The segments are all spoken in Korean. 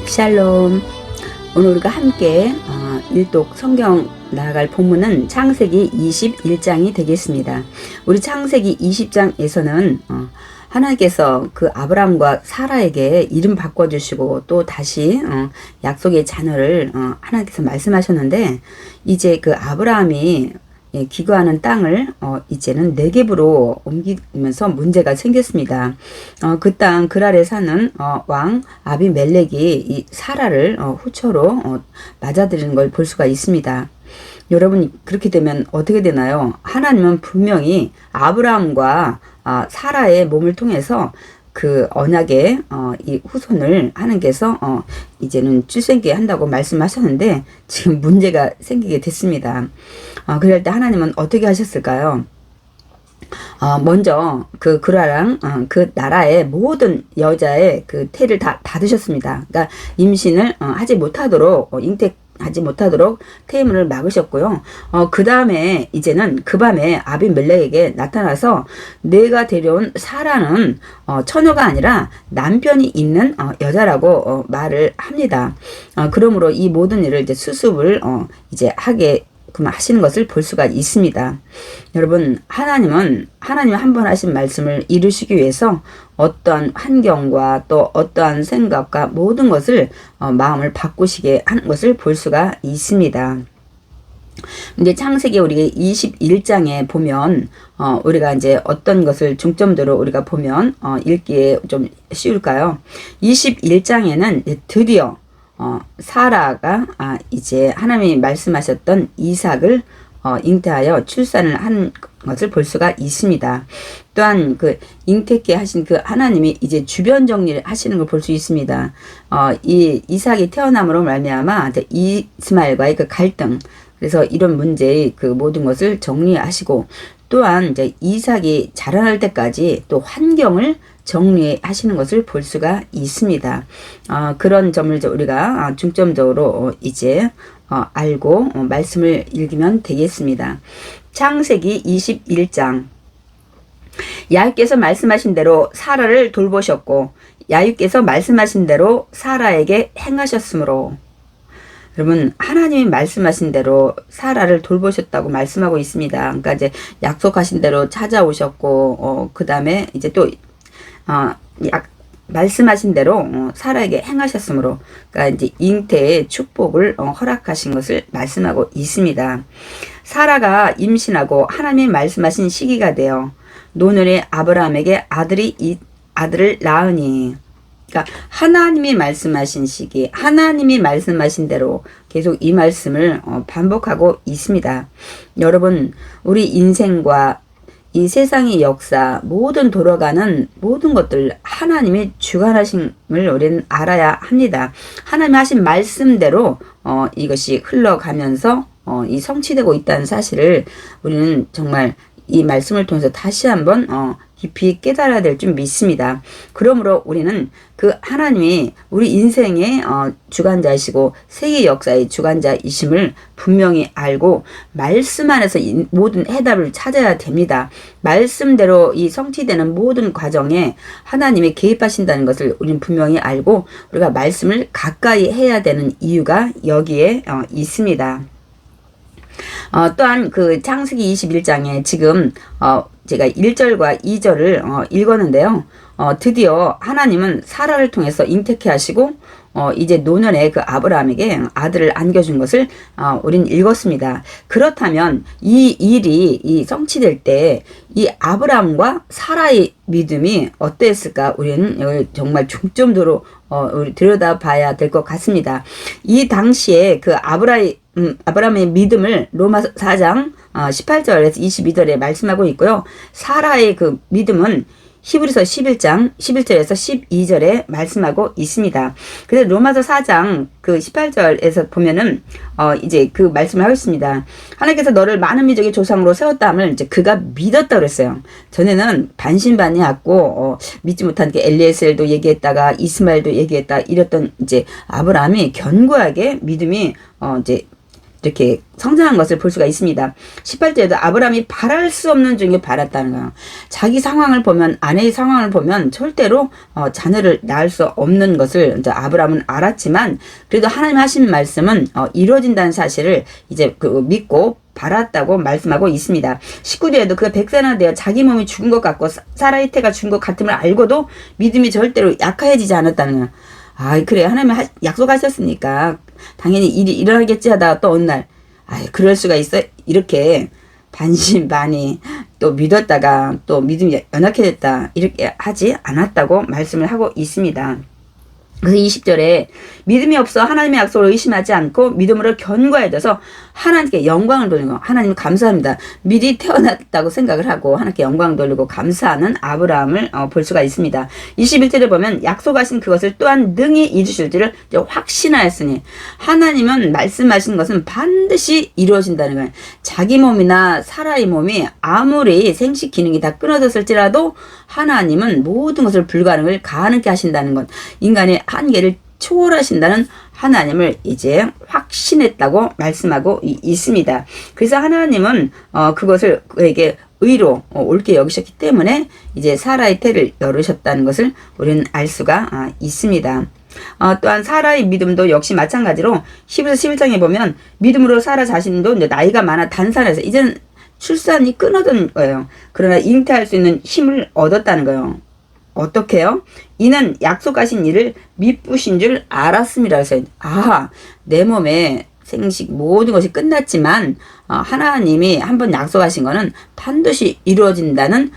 샬롬. 오늘 우리가 함께 일독 성경 나아갈 본문은 창세기 21장이 되겠습니다. 우리 창세기 20장에서는 하나님께서 그 아브라함과 사라에게 이름 바꿔주시고 또 다시 약속의 자녀를 하나님께서 말씀하셨는데, 이제 그 아브라함이 기거하는 땅을 이제는 네겝으로 옮기면서 문제가 생겼습니다. 그 땅 그랄에 사는 왕 아비멜렉이 이 사라를 후처로 맞아들이는 걸 볼 수가 있습니다. 여러분, 그렇게 되면 어떻게 되나요? 하나님은 분명히 아브라함과 사라의 몸을 통해서 그 언약의 이 후손을 하나님께서 이제는 출생케 한다고 말씀하셨는데, 지금 문제가 생기게 됐습니다. 그럴 때 하나님은 어떻게 하셨을까요? 먼저 그 그라랑 그 나라의 모든 여자의 그 태를 다 닫으셨습니다. 그러니까 임신을 하지 못하도록 잉태하지 못하도록 태문을 막으셨고요. 그 다음에 이제는 그 밤에 아비멜렉에게 나타나서 내가 데려온 사라는 처녀가 아니라 남편이 있는 여자라고 말을 합니다. 그러므로 이 모든 일을 이제 수습을 이제 하시는 것을 볼 수가 있습니다. 여러분, 하나님이 한 번 하신 말씀을 이루시기 위해서 어떠한 환경과 또 어떠한 생각과 모든 것을 마음을 바꾸시게 하는 것을 볼 수가 있습니다. 이제 창세기 우리 21장에 보면 우리가 이제 어떤 것을 중점적으로 우리가 보면 읽기에 좀 쉬울까요? 21장에는 드디어 사라가 이제 하나님이 말씀하셨던 이삭을 잉태하여 출산을 한 것을 볼 수가 있습니다. 또한 그 잉태케 하신 그 하나님이 이제 주변 정리를 하시는 걸 볼 수 있습니다. 이 이삭이 태어남으로 말미암아 이스마엘과의 그 갈등, 그래서 이런 문제의 그 모든 것을 정리하시고, 또한 이제 이삭이 자라날 때까지 또 환경을 정리하시는 것을 볼 수가 있습니다. 그런 점을 우리가 중점적으로 이제 알고 말씀을 읽으면 되겠습니다. 창세기 21장. 야훼께서 말씀하신 대로 사라를 돌보셨고 야훼께서 말씀하신 대로 사라에게 행하셨으므로. 여러분, 하나님이 말씀하신 대로 사라를 돌보셨다고 말씀하고 있습니다. 그러니까 이제 약속하신 대로 찾아오셨고 그 다음에 이제 또 말씀하신 대로 사라에게 행하셨으므로, 그러니까 이제 잉태의 축복을 허락하신 것을 말씀하고 있습니다. 사라가 임신하고 하나님이 말씀하신 시기가 되어 노년의 아브라함에게 아들을 낳으니, 그러니까 하나님이 말씀하신 시기, 하나님이 말씀하신 대로 계속 이 말씀을 반복하고 있습니다. 여러분, 우리 인생과 이 세상의 역사, 모든 돌아가는 모든 것들 하나님이 주관하심을 우리는 알아야 합니다. 하나님이 하신 말씀대로 이것이 흘러가면서 이 성취되고 있다는 사실을 우리는 정말 이 말씀을 통해서 다시 한번 깊이 깨달아야 될 줄 믿습니다. 그러므로 우리는 그 하나님이 우리 인생의 주관자이시고 세계 역사의 주관자이심을 분명히 알고 말씀 안에서 이 모든 해답을 찾아야 됩니다. 말씀대로 이 성취되는 모든 과정에 하나님이 개입하신다는 것을 우리는 분명히 알고 우리가 말씀을 가까이 해야 되는 이유가 여기에 있습니다. 또한 그 창세기 21장에 지금 제가 1절과 2절을 읽었는데요. 드디어 하나님은 사라를 통해서 잉태케 하시고 이제 노년에 그 아브라함에게 아들을 안겨준 것을 우린 읽었습니다. 그렇다면 이 일이 성취될 때 이 아브라함과 사라의 믿음이 어땠을까? 우리는 정말 중점적으로 우리 들여다봐야 될 것 같습니다. 이 당시에 그 아브라함의 믿음을 로마서 4장 18절에서 22절에 말씀하고 있고요. 사라의 그 믿음은 히브리서 11장 11절에서 12절에 말씀하고 있습니다. 그래서 로마서 4장 그 18절에서 보면은 이제 그 말씀을 하고 있습니다. 하나님께서 너를 많은 민족의 조상으로 세웠다 함을 이제 그가 믿었다 그랬어요. 전에는 반신반의하고 믿지 못한 게 엘리에셀도 얘기했다가 이스마엘도 얘기했다 이랬던 이제 아브라함이 견고하게 믿음이 이제 이렇게 성장한 것을 볼 수가 있습니다. 18절에도 아브라함이 바랄 수 없는 중에 바랐다는 거예요. 자기 상황을 보면, 아내의 상황을 보면 절대로 자녀를 낳을 수 없는 것을 이제 아브라함은 알았지만, 그래도 하나님 하신 말씀은 이루어진다는 사실을 이제 믿고 바랐다고 말씀하고 있습니다. 19절에도 그가 100세나 되어 자기 몸이 죽은 것 같고 사라의 태가 죽은 것 같음을 알고도 믿음이 절대로 약해지지 않았다는 거예요. 그래, 하나님이 약속하셨으니까 당연히 일이 일어나겠지 하다가 또 어느 날 그럴 수가 있어? 이렇게 반신반의 또 믿었다가 또 믿음이 연약해졌다, 이렇게 하지 않았다고 말씀을 하고 있습니다. 그래서 20절에 믿음이 없어 하나님의 약속을 의심하지 않고 믿음으로 견고해져서 하나님께 영광을 돌리고, 하나님 감사합니다, 미리 태어났다고 생각을 하고 하나님께 영광 돌리고 감사하는 아브라함을 볼 수가 있습니다. 21절에 보면 약속하신 그것을 또한 능히 이루실 줄을 확신하였으니, 하나님은 말씀하신 것은 반드시 이루어진다는 거예요. 자기 몸이나 사라의 몸이 아무리 생식 기능이 다 끊어졌을지라도 하나님은 모든 것을 불가능을 가능케 하신다는 것, 인간의 한계를 초월하신다는 하나님을 이제 확신했다고 말씀하고 있습니다. 그래서 하나님은 그것을 그에게 의로 옳게 여기셨기 때문에 이제 사라의 태를 열으셨다는 것을 우리는 알 수가 있습니다. 또한 사라의 믿음도 역시 마찬가지로 히브리서 11장에 보면 믿음으로 사라 자신도 이제 나이가 많아 단산해서 이제는 출산이 끊어진 거예요. 그러나 잉태할 수 있는 힘을 얻었다는 거예요. 어떻게요? 이는 약속하신 일을 미쁘신 줄 알았음이라 해서, 내 몸에 생식 모든 것이 끝났지만 하나님이 한번 약속하신 거는 반드시 이루어진다는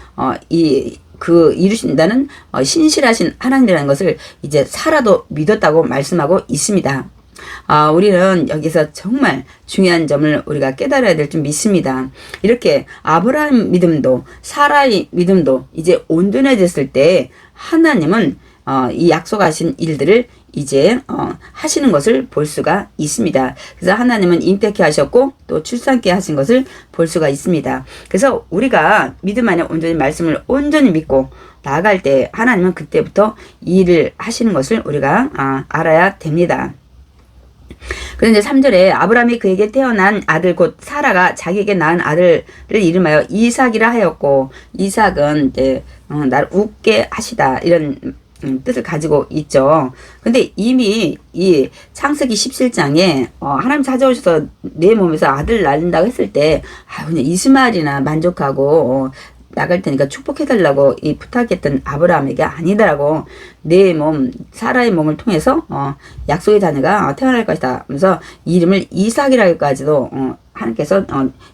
이루신다는 신실하신 하나님이라는 것을 이제 사라도 믿었다고 말씀하고 있습니다. 우리는 여기서 정말 중요한 점을 우리가 깨달아야 될 줄 믿습니다. 이렇게 아브라함 믿음도 사라의 믿음도 이제 온전해졌을 때 하나님은 이 약속하신 일들을 이제 하시는 것을 볼 수가 있습니다. 그래서 하나님은 잉태케 하셨고 또 출산케 하신 것을 볼 수가 있습니다. 그래서 우리가 믿음 안에 온전히 말씀을 온전히 믿고 나아갈 때 하나님은 그때부터 이 일을 하시는 것을 우리가 알아야 됩니다. 그런데 3절에 아브라함이 그에게 태어난 아들 곧 사라가 자기에게 낳은 아들을 이름하여 이삭이라 하였고, 이삭은 이제 나를 웃게 하시다, 이런 뜻을 가지고 있죠. 근데 이미 이 창세기 17장에 하나님 찾아오셔서 내 몸에서 아들 낳는다고 했을 때 그냥 이스마엘이나 만족하고 나갈 테니까 축복해달라고 부탁했던 아브라함에게 아니다라고, 내 몸 사라의 몸을 통해서 약속의 자녀가 태어날 것이다 하면서 이름을 이삭이라고까지도 하나님께서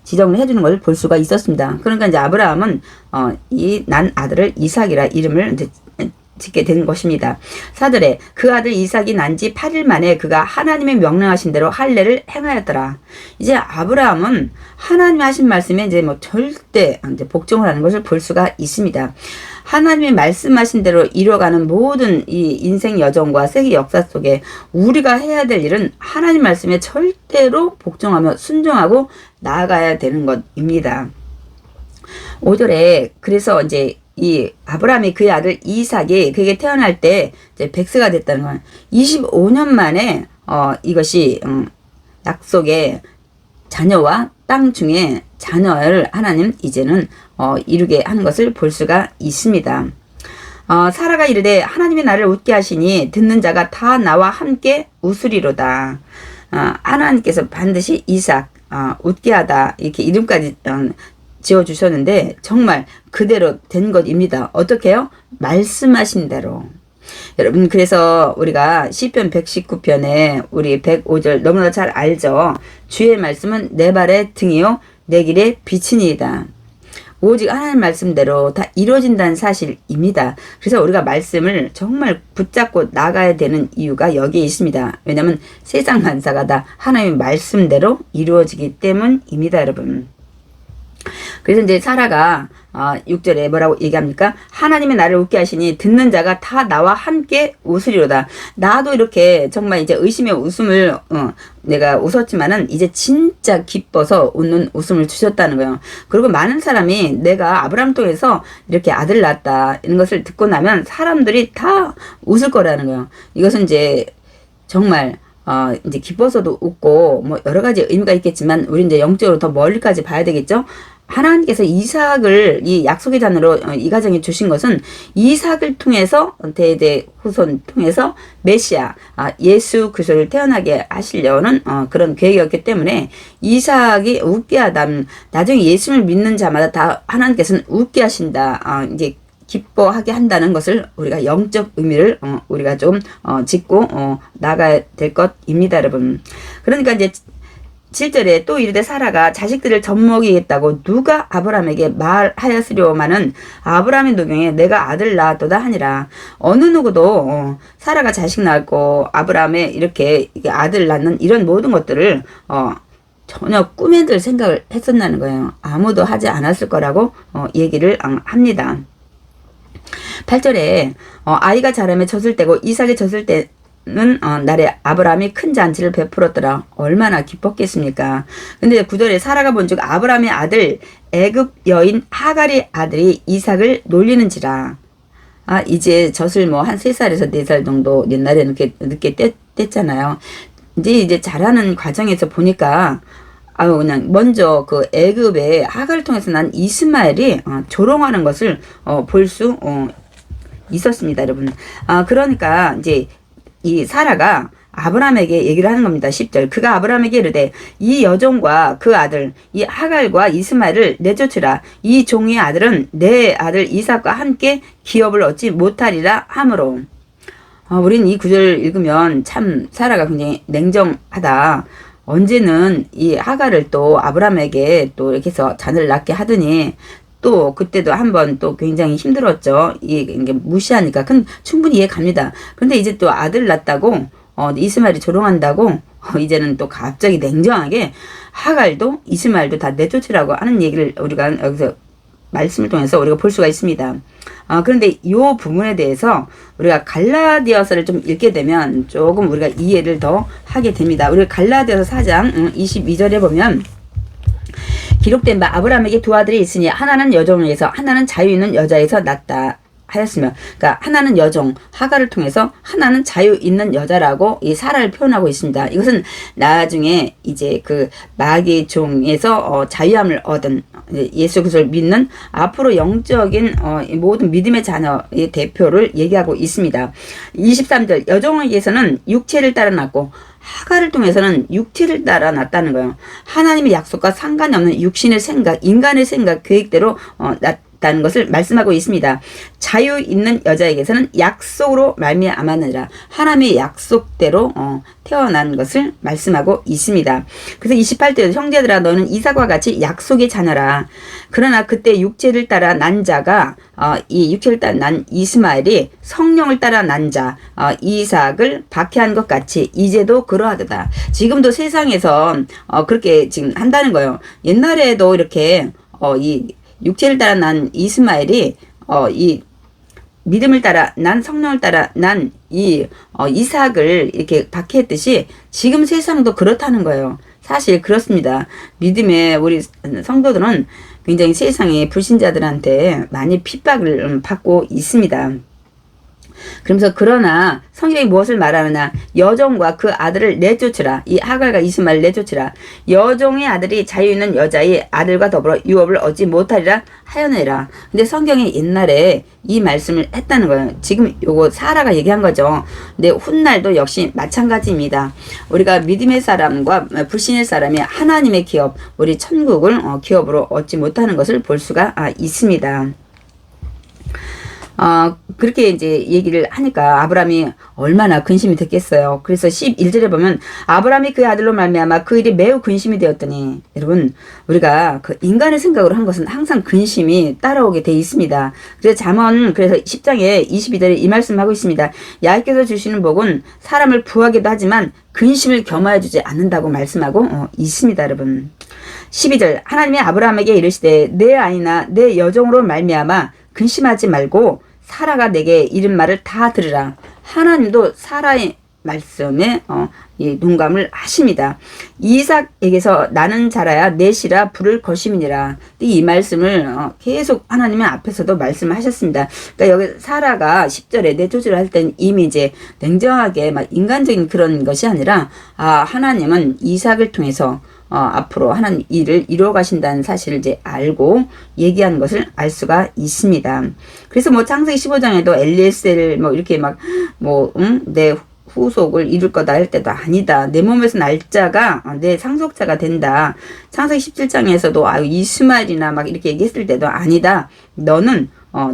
지정을 해주는 것을 볼 수가 있었습니다. 그러니까 이제 아브라함은 이 난 아들을 이삭이라 이름을 이제 짓게 된 것입니다. 4절에 그 아들 이삭이 난 지 8일 만에 그가 하나님의 명령하신 대로 할례를 행하였더라. 이제 아브라함은 하나님이 하신 말씀에 이제 절대 이제 복종을 하는 것을 볼 수가 있습니다. 하나님이 말씀하신 대로 이뤄가는 모든 이 인생 여정과 세계 역사 속에 우리가 해야 될 일은 하나님 말씀에 절대로 복종하며 순종하고 나아가야 되는 것입니다. 5절에 그래서 이제 이 아브라함이 그의 아들 이삭이 그에게 태어날 때 이제 100세가 됐다는 건 25년 만에 이것이 약속의 자녀와 땅 중에 자녀를 하나님 이제는 이루게 하는 것을 볼 수가 있습니다. 사라가 이르되 하나님이 나를 웃게 하시니 듣는 자가 다 나와 함께 웃으리로다. 하나님께서 반드시 이삭 웃게 하다 이렇게 이름까지 지어주셨는데 정말 그대로 된 것입니다. 어떻게요? 말씀하신 대로. 여러분, 그래서 우리가 시편 119편에 우리 105절 너무나 잘 알죠. 주의 말씀은 내 발의 등이요 내 길의 빛이니이다. 오직 하나님 말씀대로 다 이루어진다는 사실입니다. 그래서 우리가 말씀을 정말 붙잡고 나가야 되는 이유가 여기에 있습니다. 왜냐하면 세상 만사가 다 하나님의 말씀대로 이루어지기 때문입니다, 여러분. 그래서 이제 사라가 6절에 뭐라고 얘기합니까? 하나님이 나를 웃게 하시니 듣는 자가 다 나와 함께 웃으리로다. 나도 이렇게 정말 이제 의심의 웃음을 내가 웃었지만은 이제 진짜 기뻐서 웃는 웃음을 주셨다는 거예요. 그리고 많은 사람이 내가 아브라함 통해서 이렇게 아들 낳았다 이런 것을 듣고 나면 사람들이 다 웃을 거라는 거예요. 이것은 이제 정말 이제 기뻐서도 웃고 뭐 여러 가지 의미가 있겠지만 우리 이제 영적으로 더 멀리까지 봐야 되겠죠. 하나님께서 이삭을 이 약속의 자녀로 이 가정에 주신 것은 이삭을 통해서 대대 후손 통해서 메시아 예수 그리스도를 태어나게 하시려는 그런 계획이었기 때문에 이삭이 웃게 하다 나중에 예수를 믿는 자마다 다 하나님께서는 웃게 하신다. 이제 기뻐하게 한다는 것을 우리가 영적 의미를 우리가 좀 짚고 나가야 될 것입니다, 여러분. 그러니까 이제 7절에 또 이르되 사라가 자식들을 젖먹이겠다고 누가 아브라함에게 말하였으려마는 아브라함의 노경에 내가 아들 낳았도다 하니라. 어느 누구도 사라가 자식 낳고 아브라함에 이렇게 아들 낳는 이런 모든 것들을 전혀 꿈에 들 생각을 했었다는 거예요. 아무도 하지 않았을 거라고 얘기를 합니다. 8절에 아이가 자라매 젖을 때고 이삭이 젖을 때는 날에 아브라함이 큰 잔치를 베풀었더라. 얼마나 기뻤겠습니까? 근데 9절에 사라가 본즉 아브라함의 아들 애굽 여인 하갈의 아들이 이삭을 놀리는지라. 이제 젖을 뭐 한 3살에서 4살 정도 옛날에 늦게 뗐잖아요. 이제 자라는 과정에서 보니까 그냥 먼저 그 애굽의 하갈을 통해서 난 이스마엘이 조롱하는 것을 볼 수 있었습니다, 여러분. 그러니까 이제 이 사라가 아브라함에게 얘기를 하는 겁니다. 10절. 그가 아브라함에게 이르되 이 여종과 그 아들 이 하갈과 이스마엘을 내쫓으라. 이 종의 아들은 내 아들 이삭과 함께 기업을 얻지 못하리라 하므로. 우린 이 구절 읽으면 참 사라가 굉장히 냉정하다. 언제는 이 하갈을 또 아브라함에게 또 이렇게 해서 자녀를 낳게 하더니 또 그때도 한번 또 굉장히 힘들었죠. 이게 무시하니까. 충분히 이해 갑니다. 그런데 이제 또 아들 낳았다고 이스마엘이 조롱한다고 이제는 또 갑자기 냉정하게 하갈도 이스마엘도 다 내쫓으라고 하는 얘기를 우리가 여기서 말씀을 통해서 우리가 볼 수가 있습니다. 그런데 이 부분에 대해서 우리가 갈라디아서를 좀 읽게 되면 조금 우리가 이해를 더 하게 됩니다. 우리가 갈라디아서 4장 22절에 보면 기록된 바 아브라함에게 두 아들이 있으니 하나는 여종에서 하나는 자유 있는 여자에서 낳았다 하였으며, 그러니까 하나는 여종 하갈을 통해서 하나는 자유 있는 여자라고 이 사라를 표현하고 있습니다. 이것은 나중에 이제 그 마귀의 종에서 자유함을 얻은 예수 그리스도를 믿는 앞으로 영적인 모든 믿음의 자녀의 대표를 얘기하고 있습니다. 23절 여종에게서는 육체를 따라 낳고 하갈을 통해서는 육체를 따라 낳았다는 거예요. 하나님의 약속과 상관이 없는 육신의 생각, 인간의 생각, 계획대로 낳았다는 것을 말씀하고 있습니다. 자유 있는 여자에게서는 약속으로 말미암았느니라. 하나님의 약속대로 태어난 것을 말씀하고 있습니다. 그래서 28절 형제들아 너는 이삭과 같이 약속의 자녀라. 그러나 그때 육체를 따라 난 자가 이 육체를 따라 난 이스마엘이 성령을 따라 난 자 이삭을 박해한 것 같이 이제도 그러하도다. 지금도 세상에서 그렇게 지금 한다는 거예요. 옛날에도 이렇게 이 육체를 따라 난 이스마엘이 이 믿음을 따라 난 성령을 따라 난 이 이삭을 이렇게 박해했듯이 지금 세상도 그렇다는 거예요. 사실 그렇습니다. 믿음의 우리 성도들은 굉장히 세상의 불신자들한테 많이 핍박을 받고 있습니다. 그러면서 그러나 성경이 무엇을 말하느냐, 여종과 그 아들을 내쫓으라. 이 하갈과 이스마엘 내쫓으라. 여종의 아들이 자유 있는 여자의 아들과 더불어 유업을 얻지 못하리라 하였느니라. 근데 성경이 옛날에 이 말씀을 했다는 거예요. 지금 요거 사라가 얘기한 거죠. 근데 훗날도 역시 마찬가지입니다. 우리가 믿음의 사람과 불신의 사람이 하나님의 기업, 우리 천국을 기업으로 얻지 못하는 것을 볼 수가 있습니다. 그렇게 이제 얘기를 하니까 아브라함이 얼마나 근심이 됐겠어요. 그래서 11절에 보면 아브라함이 그의 아들로 말미암아 그 일이 매우 근심이 되었더니, 여러분 우리가 그 인간의 생각으로 한 것은 항상 근심이 따라오게 돼 있습니다. 그래서 잠언 그래서 10장에 22절에 이 말씀하고 있습니다. 야훼께서 주시는 복은 사람을 부하기도 하지만 근심을 겸하여 주지 않는다고 말씀하고 있습니다, 여러분. 12절 하나님이 아브라함에게 이르시되 내 아이나 내 여종으로 말미암아 근심하지 말고 사라가 내게 이른 말을 다 들으라. 하나님도 사라의 말씀에 이 동감을 하십니다. 이삭에게서 나는 자라야 넷이라 부를 것임이니라. 이 말씀을 계속 하나님의 앞에서도 말씀을 하셨습니다. 그러니까 여기 사라가 10절에 내조지를 할 땐 이미 이제 냉정하게 막 인간적인 그런 것이 아니라 하나님은 이삭을 통해서 앞으로 하나님 일을 이루어 가신다는 사실을 이제 알고 얘기하는 것을 알 수가 있습니다. 그래서 뭐 창세기 15장에도 엘리에셀 뭐 이렇게 내 후속을 이룰 거다 할 때도 아니다. 내 몸에서 날짜가 내 상속자가 된다. 창세기 17장에서도 이스마엘이나 막 이렇게 얘기했을 때도 아니다. 너는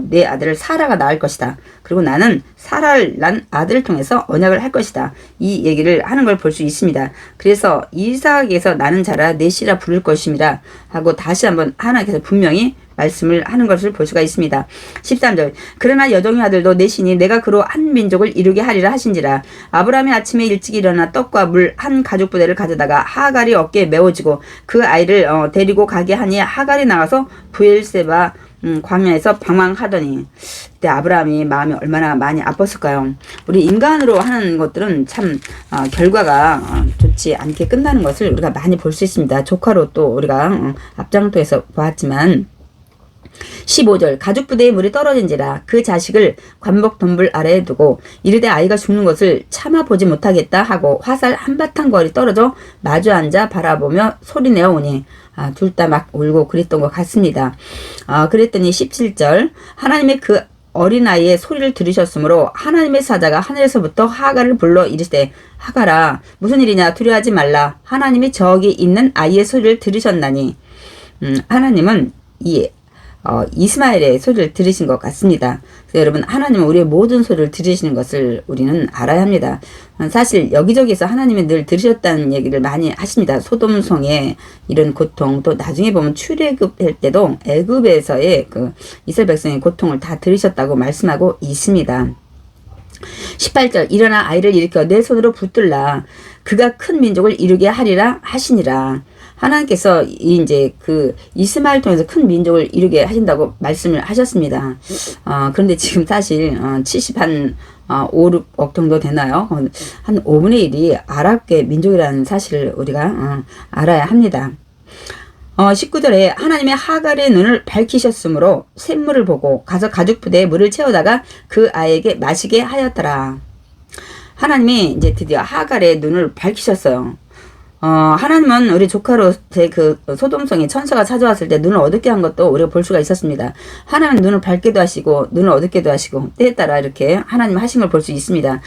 내 아들을 사라가 낳을 것이다. 그리고 나는 사라를 난 아들을 통해서 언약을 할 것이다. 이 얘기를 하는 걸 볼 수 있습니다. 그래서 이삭에게서 나는 자라 넷이라 부를 것입니다. 하고 다시 한번 하나님께서 분명히 말씀을 하는 것을 볼 수가 있습니다. 13절 그러나 여종의 아들도 넷이니 내가 그로 한 민족을 이루게 하리라 하신지라. 아브라함이 아침에 일찍 일어나 떡과 물 한 가죽 부대를 가져다가 하갈이 어깨에 메워지고 그 아이를 데리고 가게 하니 하갈이 나가서 부엘세바 광야에서 방황하더니 그때 아브라함이 마음이 얼마나 많이 아팠을까요? 우리 인간으로 하는 것들은 참 결과가 좋지 않게 끝나는 것을 우리가 많이 볼 수 있습니다. 조카로 또 우리가 앞장터에서 보았지만 15절 가죽부대에 물이 떨어진지라 그 자식을 관복 덤불 아래에 두고 이르되 아이가 죽는 것을 참아보지 못하겠다 하고 화살 한바탕 거리 떨어져 마주 앉아 바라보며 소리내어 오니 둘 다 막 울고 그랬던 것 같습니다. 그랬더니 17절 하나님의 그 어린아이의 소리를 들으셨으므로 하나님의 사자가 하늘에서부터 하갈을 불러 이르시되 하갈아 무슨 일이냐 두려워하지 말라 하나님이 저기 있는 아이의 소리를 들으셨나니 하나님은 이스마엘의 소리를 들으신 것 같습니다. 그래서 여러분 하나님은 우리의 모든 소리를 들으시는 것을 우리는 알아야 합니다. 사실 여기저기서 하나님이 늘 들으셨다는 얘기를 많이 하십니다. 소돔성의 이런 고통 또 나중에 보면 출애굽할 때도 애굽에서의 그 이스라엘 백성의 고통을 다 들으셨다고 말씀하고 있습니다. 18절 일어나 아이를 일으켜 내 손으로 붙들라 그가 큰 민족을 이루게 하리라 하시니라. 하나님께서 이제 그 이스마엘 통해서 큰 민족을 이루게 하신다고 말씀을 하셨습니다. 그런데 지금 사실 5, 6억 정도 되나요? 한 5분의 1이 아랍계 민족이라는 사실을 우리가 알아야 합니다. 19절에 하나님의 하갈의 눈을 밝히셨으므로 샘물을 보고 가서 가죽부대에 물을 채우다가 그 아이에게 마시게 하였더라. 하나님이 이제 드디어 하갈의 눈을 밝히셨어요. 하나님은 우리 조카로 그 소돔성의 천사가 찾아왔을 때 눈을 어둡게 한 것도 우리가 볼 수가 있었습니다. 하나님은 눈을 밝게도 하시고 눈을 어둡게도 하시고 때에 따라 이렇게 하나님 하신 걸 볼 수 있습니다.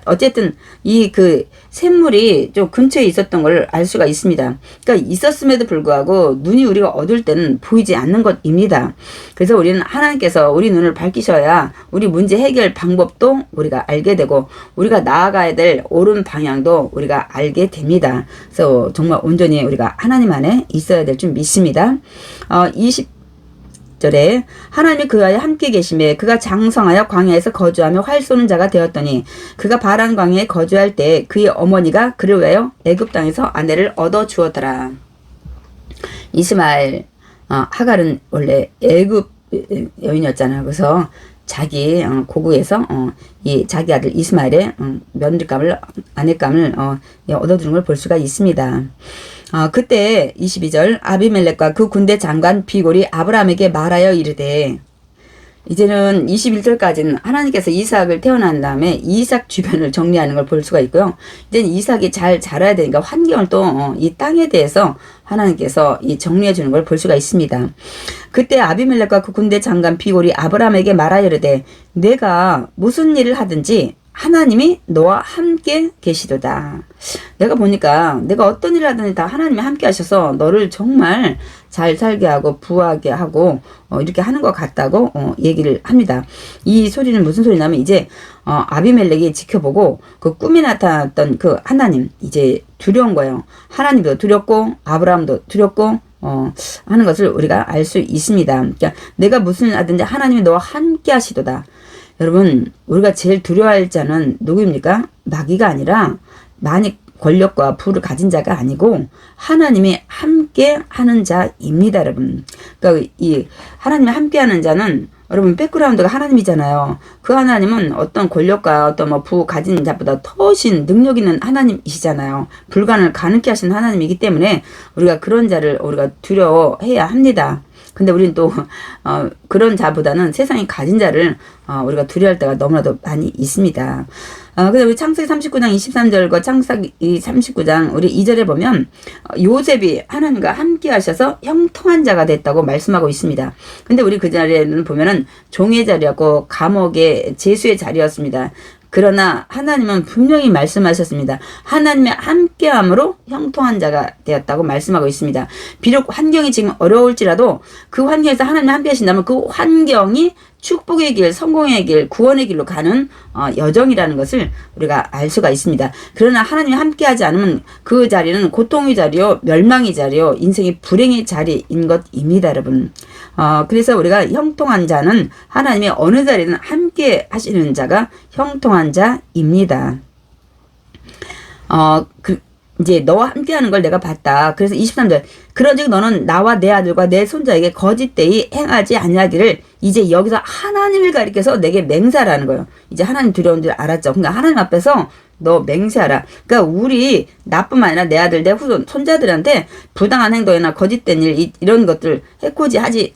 어쨌든 이 그 샘물이 좀 근처에 있었던 걸 알 수가 있습니다. 그러니까 있었음에도 불구하고 눈이 우리가 어두울 때는 보이지 않는 것입니다. 그래서 우리는 하나님께서 우리 눈을 밝히셔야 우리 문제 해결 방법도 우리가 알게 되고 우리가 나아가야 될 옳은 방향도 우리가 알게 됩니다. 그래서 정말 온전히 우리가 하나님 안에 있어야 될 줄 믿습니다. 20절에 하나님이 그와의 함께 계심에 그가 장성하여 광야에서 거주하며 활 쏘는 자가 되었더니 그가 바란 광야에 거주할 때 그의 어머니가 그를 위하여 애굽 땅에서 아내를 얻어 주었더라. 이스마엘 하갈은 원래 애굽 여인이었잖아요. 그래서 자기 고국에서 이 자기 아들 이스마엘의 며느리감을 아내감을 얻어두는 걸 볼 수가 있습니다. 그때 22절 아비멜렉과 그 군대 장관 비골이 아브라함에게 말하여 이르되 이제는 21절까지는 하나님께서 이삭을 태어난 다음에 이삭 주변을 정리하는 걸 볼 수가 있고요. 이제는 이삭이 잘 자라야 되니까 환경을 또 이 땅에 대해서 하나님께서 이 정리해 주는 걸 볼 수가 있습니다. 그때 아비멜렉과 그 군대 장관 비골이 아브라함에게 말하여 이르되 내가 무슨 일을 하든지 하나님이 너와 함께 계시도다. 내가 보니까 내가 어떤 일을 하든지 다 하나님이 함께 하셔서 너를 정말 잘 살게 하고 부하게 하고 이렇게 하는 것 같다고 얘기를 합니다. 이 소리는 무슨 소리냐면 이제 아비멜렉이 지켜보고 그 꿈에 나타났던 그 하나님 이제 두려운 거예요. 하나님도 두렵고 아브라함도 두렵고 하는 것을 우리가 알 수 있습니다. 그러니까 내가 무슨 일 하든지 하나님이 너와 함께 하시도다. 여러분 우리가 제일 두려워할 자는 누구입니까? 마귀가 아니라 많이 권력과 부를 가진 자가 아니고 하나님이 함께 하는 자입니다. 여러분. 그러니까 이 하나님이 함께 하는 자는 여러분 백그라운드가 하나님이잖아요. 그 하나님은 어떤 권력과 어떤 뭐 부 가진 자보다 훨씬 능력 있는 하나님이시잖아요. 불가능을 가능케 하시는 하나님이기 때문에 우리가 그런 자를 우리가 두려워해야 합니다. 근데 우리는 또 그런 자보다는 세상에 가진 자를 우리가 두려워할 때가 너무나도 많이 있습니다. 근데 우리 창세기 39장 23절과 창세기 39장 우리 2절에 보면 요셉이 하나님과 함께 하셔서 형통한 자가 됐다고 말씀하고 있습니다. 근데 우리 그 자리에는 보면은 종의 자리였고 감옥의 제수의 자리였습니다. 그러나 하나님은 분명히 말씀하셨습니다. 하나님의 함께함으로 형통한 자가 되었다고 말씀하고 있습니다. 비록 환경이 지금 어려울지라도 그 환경에서 하나님이 함께 하신다면 그 환경이 축복의 길, 성공의 길, 구원의 길로 가는 여정이라는 것을 우리가 알 수가 있습니다. 그러나 하나님이 함께하지 않으면 그 자리는 고통의 자리요, 멸망의 자리요, 인생의 불행의 자리인 것입니다, 여러분. 그래서 우리가 형통한 자는 하나님의 어느 자리는 함께 하시는 자가 형통한 자입니다. 이제 너와 함께하는 걸 내가 봤다. 그래서 23절 그런즉 너는 나와 내 아들과 내 손자에게 거짓되이 행하지 아니하기를 이제 여기서 하나님을 가리켜서 내게 맹세하라는 거예요. 이제 하나님 두려운 줄 알았죠. 그러니까 하나님 앞에서 너 맹세하라. 그러니까 우리 나뿐만 아니라 내 아들, 내 후손, 손자들한테 부당한 행동이나 거짓된 일 이런 것들 해코지 하지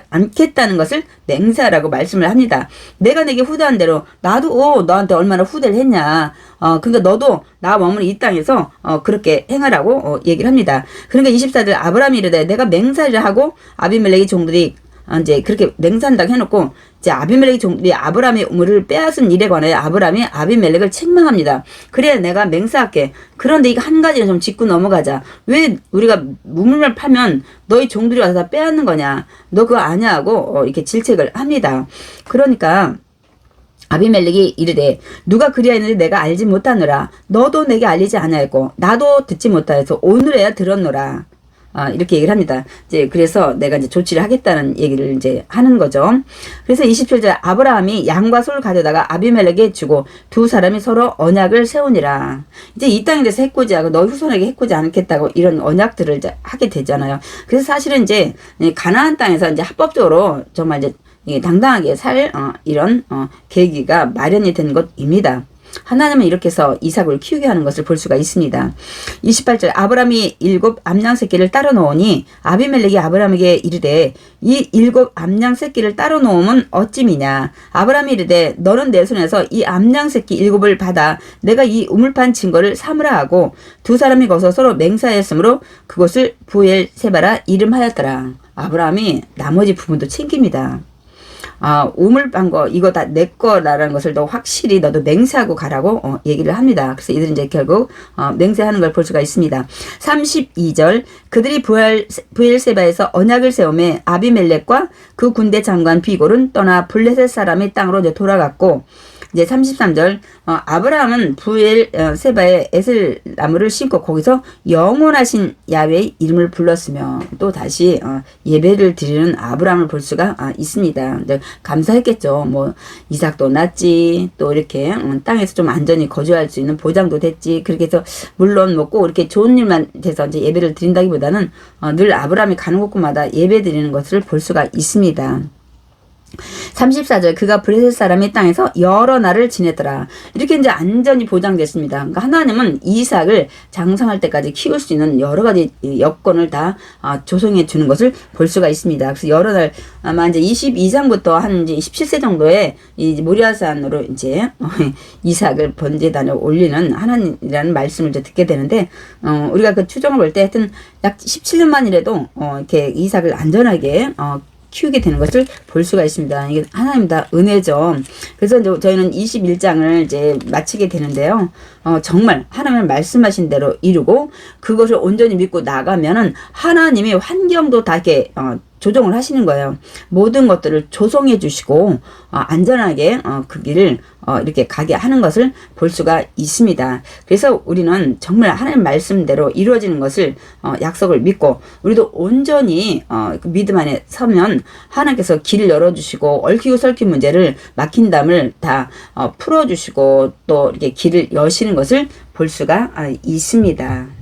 않겠다는 것을 맹세하라고 말씀을 합니다. 내가 내게 후대한 대로 나도 너한테 얼마나 후대를 했냐. 그러니까 너도 나 머무는 이 땅에서 그렇게 행하라고 얘기를 합니다. 그러니까 24절 아브라함이 이르되 내가 맹세를 하고 아비멜렉의 종들이 이제 그렇게 맹세한다고 해놓고 이제 아비멜렉의 종들이 아브라함의 우물을 빼앗은 일에 관해 아브라함이 아비멜렉을 책망합니다. 그래 내가 맹세할게. 그런데 이거 한 가지는 좀 짚고 넘어가자. 왜 우리가 우물을 파면 너희 종들이 와서 다 빼앗는 거냐. 너 그거 아냐 하고 이렇게 질책을 합니다. 그러니까 아비멜렉이 이르되 누가 그리하였는지 내가 알지 못하노라. 너도 내게 알리지 아니하였고 나도 듣지 못하여서 오늘에야 들었노라. 이렇게 얘기를 합니다. 이제 그래서 내가 이제 조치를 하겠다는 얘기를 이제 하는 거죠. 그래서 27절 아브라함이 양과 소를 가져다가 아비멜렉에게 주고 두 사람이 서로 언약을 세우니라. 이제 이 땅에 대해서 해코지하고 너희 후손에게 해코지 않겠다고 이런 언약들을 이제 하게 되잖아요. 그래서 사실은 이제 가나안 땅에서 이제 합법적으로 정말 이제 당당하게 살 이런 계기가 마련이 된 것입니다. 하나님은 이렇게 해서 이삭을 키우게 하는 것을 볼 수가 있습니다. 28절 아브라함이 7 암양 새끼를 따로 놓으니 아비멜렉이 아브라함에게 이르되 이 7 암양 새끼를 따로 놓으면 어찌미냐. 아브라함이 이르되 너는 내 손에서 이 암양 새끼 7을 받아 내가 이 우물판 증거를 삼으라 하고 두 사람이 거기서 서로 맹세하였으므로 그것을 부엘세바라 이름하였더라. 아브라함이 나머지 부분도 챙깁니다. 우물판 거 이거 다 내 거라는 것을 너 확실히 너도 맹세하고 가라고 얘기를 합니다. 그래서 이들은 이제 결국 맹세하는 걸 볼 수가 있습니다. 32절 그들이 부엘세바에서 언약을 세우매 아비멜렉과 그 군대 장관 비골은 떠나 블레셋 사람의 땅으로 이제 돌아갔고 이제 33절 아브라함은 부엘세바에 에셀나무를 심고 거기서 영원하신 야훼의 이름을 불렀으며 또 다시 예배를 드리는 아브라함을 볼 수가 있습니다. 감사했겠죠. 뭐 이삭도 낳지 또 이렇게 땅에서 좀 안전히 거주할 수 있는 보장도 됐지. 그렇게 해서 물론 뭐 꼭 이렇게 좋은 일만 돼서 이제 예배를 드린다기보다는 늘 아브라함이 가는 곳마다 예배 드리는 것을 볼 수가 있습니다. 34절 그가 블레셋 사람의 땅에서 여러 날을 지냈더라. 이렇게 이제 안전이 보장됐습니다. 그러니까 하나님은 이삭을 장성할 때까지 키울 수 있는 여러 가지 여건을 다 조성해 주는 것을 볼 수가 있습니다. 그래서 여러 날 아마 이제 22장부터 한 이제 17세 정도에 이 모리아산으로 이제 이삭을 번제단에 올리는 하나님이라는 말씀을 이제 듣게 되는데 우리가 그 추정을 볼 때 하여튼 약 17년만이라도 이렇게 이삭을 안전하게 키우게 되는 것을 볼 수가 있습니다. 이게 하나님 다 은혜죠. 그래서 이제 저희는 21장을 이제 마치게 되는데요. 정말 하나님의 말씀하신 대로 이루고 그것을 온전히 믿고 나가면은 하나님이 환경도 다 이렇게 조정을 하시는 거예요. 모든 것들을 조성해 주시고 안전하게 그 길을 이렇게 가게 하는 것을 볼 수가 있습니다. 그래서 우리는 정말 하나님 말씀대로 이루어지는 것을 약속을 믿고 우리도 온전히 그 믿음 안에 서면 하나님께서 길을 열어주시고 얽히고 설킨 문제를 막힌 담을 다 풀어주시고 또 이렇게 길을 여시는 것을 볼 수가 있습니다.